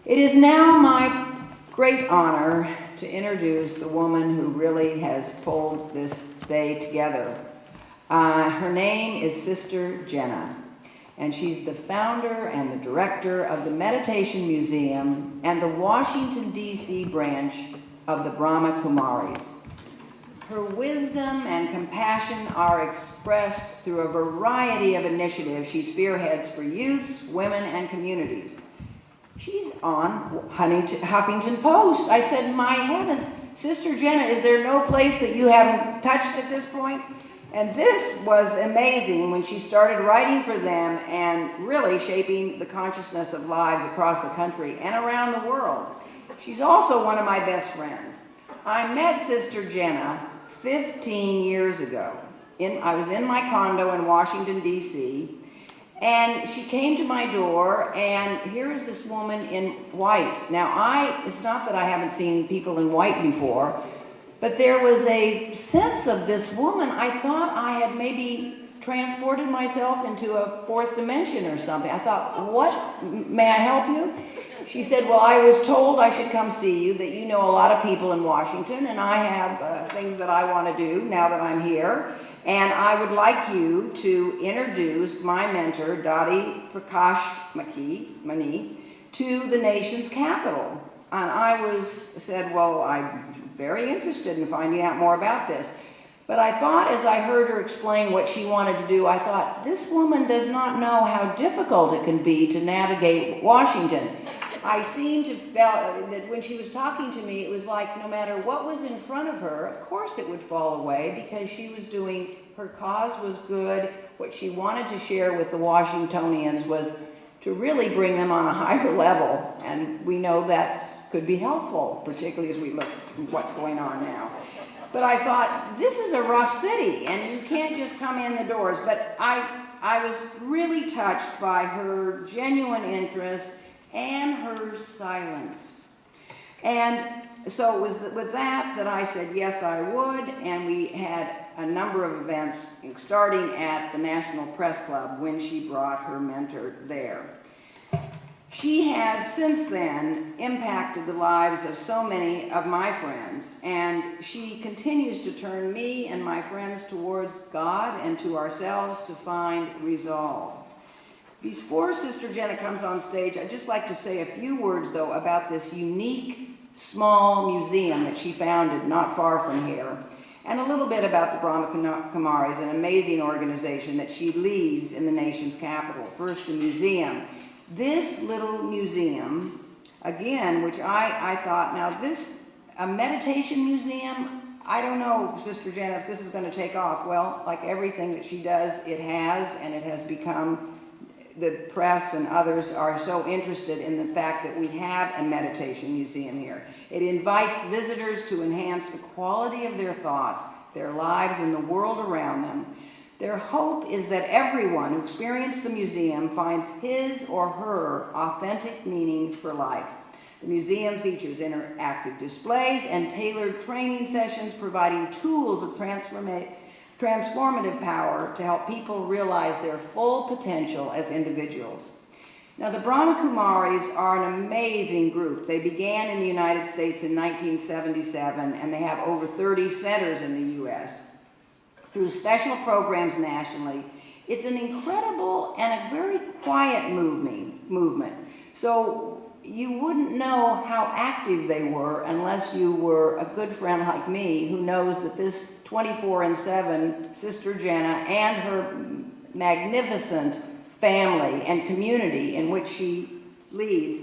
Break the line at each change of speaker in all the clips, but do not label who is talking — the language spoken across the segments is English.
It is now my great honor to introduce the woman who really has pulled this day together. Her name is Sister Jenna, and she's the founder and the director of the Meditation Museum and the Washington, D.C. branch of the Brahma Kumaris. Her wisdom and compassion are expressed through a variety of initiatives she spearheads for youths, women, and communities. She's on Huffington Post. I said, my heavens, Sister Jenna, is there no place that you haven't touched at this point? And this was amazing when she started writing for them and really shaping the consciousness of lives across the country and around the world. She's also one of my best friends. I met Sister Jenna 15 years ago. I was in my condo in Washington, D.C., and she came to my door, and here is this woman in white. Now, it's not that I haven't seen people in white before, but there was a sense of this woman. I thought I had maybe transported myself into a fourth dimension or something. I thought, what? May I help you? She said, well, I was told I should come see you, that you know a lot of people in Washington, and I have things that I want to do now that I'm here. And I would like you to introduce my mentor, Dadi Prakash Mani, to the nation's capital. And I said, well, I'm very interested in finding out more about this. But I thought, as I heard her explain what she wanted to do, I thought, this woman does not know how difficult it can be to navigate Washington. I seemed to feel that when she was talking to me, it was like no matter what was in front of her, of course it would fall away because she was doing, her cause was good. What she wanted to share with the Washingtonians was to really bring them on a higher level. And we know that could be helpful, particularly as we look at what's going on now. But I thought, this is a rough city, and you can't just come in the doors. But I was really touched by her genuine interest and her silence. And so it was with that I said, yes, I would, and we had a number of events, starting at the National Press Club when she brought her mentor there. She has since then impacted the lives of so many of my friends, and she continues to turn me and my friends towards God and to ourselves to find resolve. Before Sister Jenna comes on stage, I'd just like to say a few words, though, about this unique, small museum that she founded not far from here, and a little bit about the Brahma Kumaris, an amazing organization that she leads in the nation's capital. First, the museum. This little museum, again, which I thought, now a meditation museum, I don't know, Sister Jenna, if this is going to take off. Well, like everything that she does, it has, and it has become, the press and others are so interested in the fact that we have a meditation museum here. It invites visitors to enhance the quality of their thoughts, their lives, and the world around them. Their hope is that everyone who experienced the museum finds his or her authentic meaning for life. The museum features interactive displays and tailored training sessions providing tools of transformative power to help people realize their full potential as individuals. Now, the Brahma Kumaris are an amazing group. They began in the United States in 1977, and they have over 30 centers in the U.S. through special programs nationally. It's an incredible and a very quiet movement. So you wouldn't know how active they were unless you were a good friend like me who knows that this 24/7 Sister Jenna and her magnificent family and community in which she leads,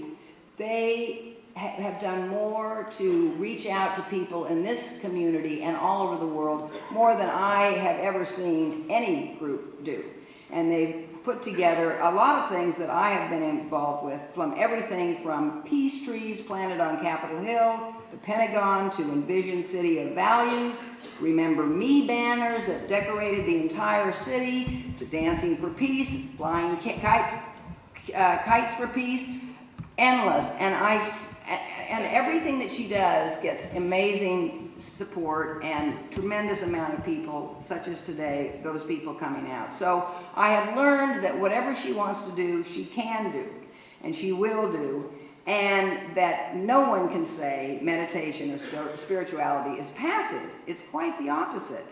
they have done more to reach out to people in this community and all over the world, more than I have ever seen any group do. And they've put together a lot of things that I have been involved with, from everything from peace trees planted on Capitol Hill, the Pentagon, to Envision City of Values, Remember Me banners that decorated the entire city, to Dancing for Peace, flying kites for peace, endless. And everything that she does gets amazing support and tremendous amount of people, such as today, those people coming out. So I have learned that whatever she wants to do, she can do, and she will do. And and that no one can say meditation or spirituality is passive. It's quite the opposite.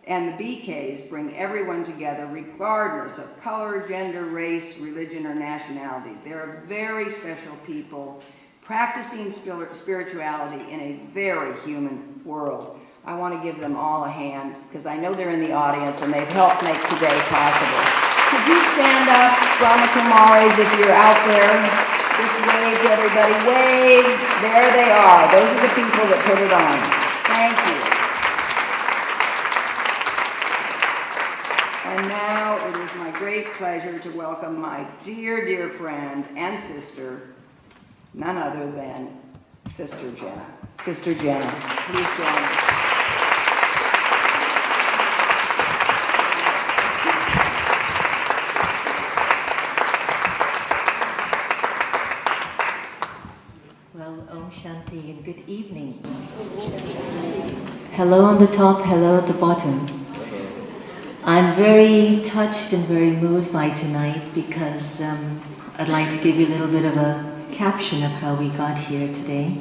And the BKs bring everyone together regardless of color, gender, race, religion, or nationality. They're very special people practicing spirituality in a very human world. I want to give them all a hand because I know they're in the audience and they've helped make today possible. Could you stand up, Brahma Kumaris, if you're out there? Just wave to everybody. Wave. There they are. Those are the people that put it on. Thank you. And now it is my great pleasure to welcome my dear, dear friend and sister, none other than Sister Jenna. Sister Jenna, please join us.
Well, Om Shanti and good evening. Hello on the top, hello at the bottom. I'm very touched and very moved by tonight because I'd like to give you a little bit of a caption of how we got here today.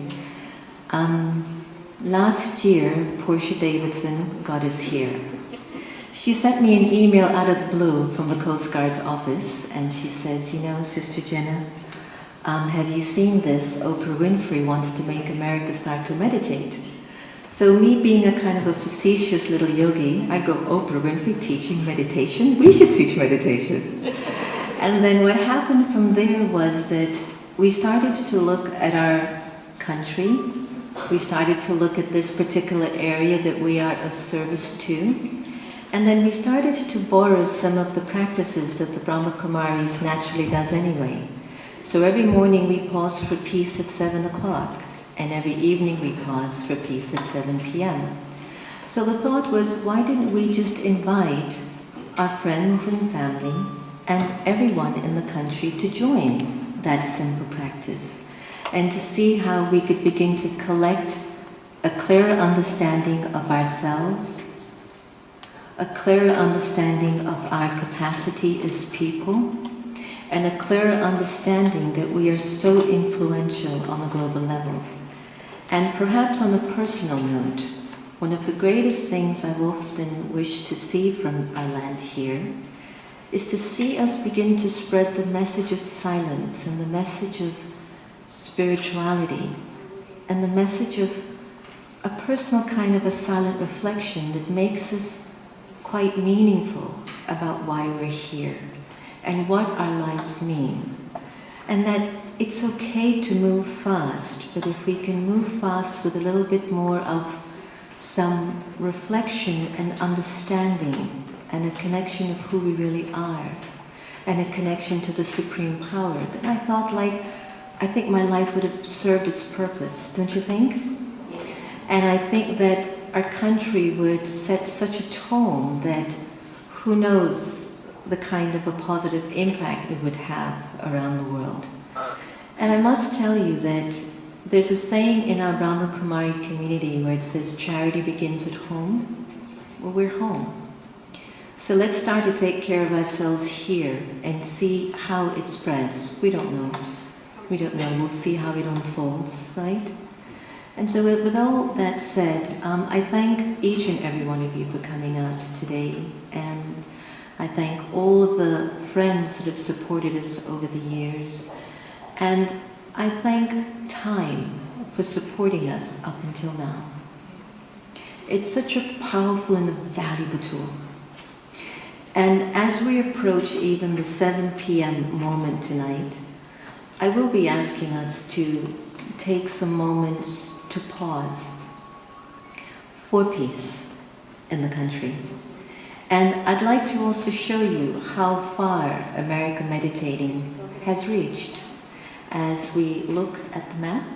Last year, Portia Davidson got us here. She sent me an email out of the blue from the Coast Guard's office, and she says, you know, Sister Jenna, have you seen this? Oprah Winfrey wants to make America start to meditate. So me being a kind of a facetious little yogi, I go, Oprah Winfrey teaching meditation? We should teach meditation. And then what happened from there was that we started to look at our country. We started to look at this particular area that we are of service to. And then we started to borrow some of the practices that the Brahma Kumaris naturally does anyway. So every morning we pause for peace at 7 o'clock. And every evening we pause for peace at 7 p.m. So the thought was, why didn't we just invite our friends and family and everyone in the country to join that simple practice and to see how we could begin to collect a clearer understanding of ourselves, a clearer understanding of our capacity as people, and a clearer understanding that we are so influential on a global level. And perhaps on a personal note, one of the greatest things I've often wished to see from our land here is to see us begin to spread the message of silence and the message of spirituality and the message of a personal kind of a silent reflection that makes us quite meaningful about why we're here and what our lives mean. And that it's okay to move fast, but if we can move fast with a little bit more of some reflection and understanding and a connection of who we really are and a connection to the Supreme Power, then I thought, I think my life would have served its purpose, don't you think? And I think that our country would set such a tone that who knows the kind of a positive impact it would have around the world. And I must tell you that there's a saying in our Brahma Kumari community where it says charity begins at home. Well, we're home. So let's start to take care of ourselves here and see how it spreads. We don't know. We don't know. We'll see how it unfolds, right? And so with all that said, I thank each and every one of you for coming out today. And I thank all of the friends that have supported us over the years. And I thank time for supporting us up until now. It's such a powerful and valuable tool. And as we approach even the 7 p.m. moment tonight, I will be asking us to take some moments to pause for peace in the country. And I'd like to also show you how far America Meditating has reached as we look at the map.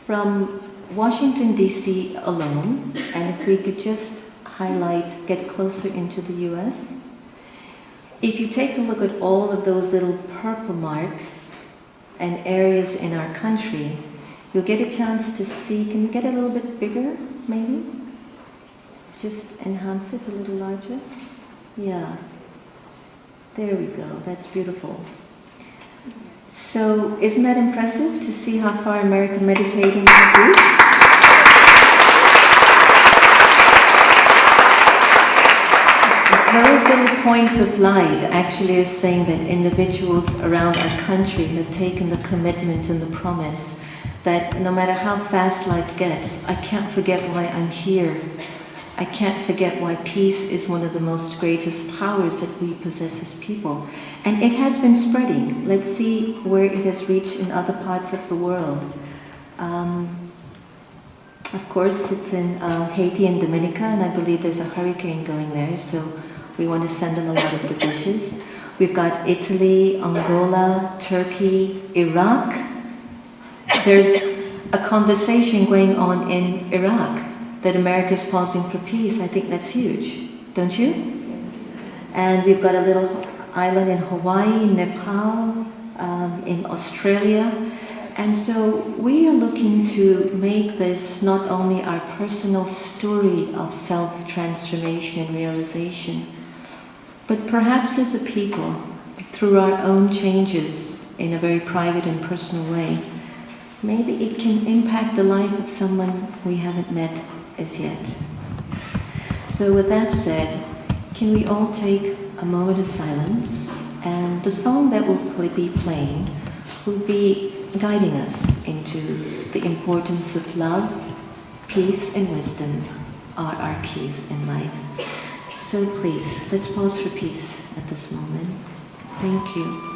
From Washington, D.C. alone, and if we could just highlight, get closer into the U.S. If you take a look at all of those little purple marks and areas in our country, you'll get a chance to see, can you get it a little bit bigger, maybe? Just enhance it a little larger. Yeah. There we go, that's beautiful. So isn't that impressive to see how far American meditating can reach? Those little points of light actually are saying that individuals around our country have taken the commitment and the promise that no matter how fast life gets, I can't forget why I'm here. I can't forget why peace is one of the most greatest powers that we possess as people. And it has been spreading. Let's see where it has reached in other parts of the world. Of course, it's in Haiti and Dominica, and I believe there's a hurricane going there, so we want to send them a lot of good wishes. We've got Italy, Angola, Turkey, Iraq. There's a conversation going on in Iraq that America's pausing for peace. I think that's huge, don't you? Yes. And we've got a little island in Hawaii, Nepal, in Australia. And so we are looking to make this not only our personal story of self-transformation and realization, but perhaps as a people, through our own changes in a very private and personal way, maybe it can impact the life of someone we haven't met as yet. So with that said, can we all take a moment of silence, and the song that will be playing will be guiding us into the importance of love, peace and wisdom are our keys in life. So please, let's pause for peace at this moment. Thank you.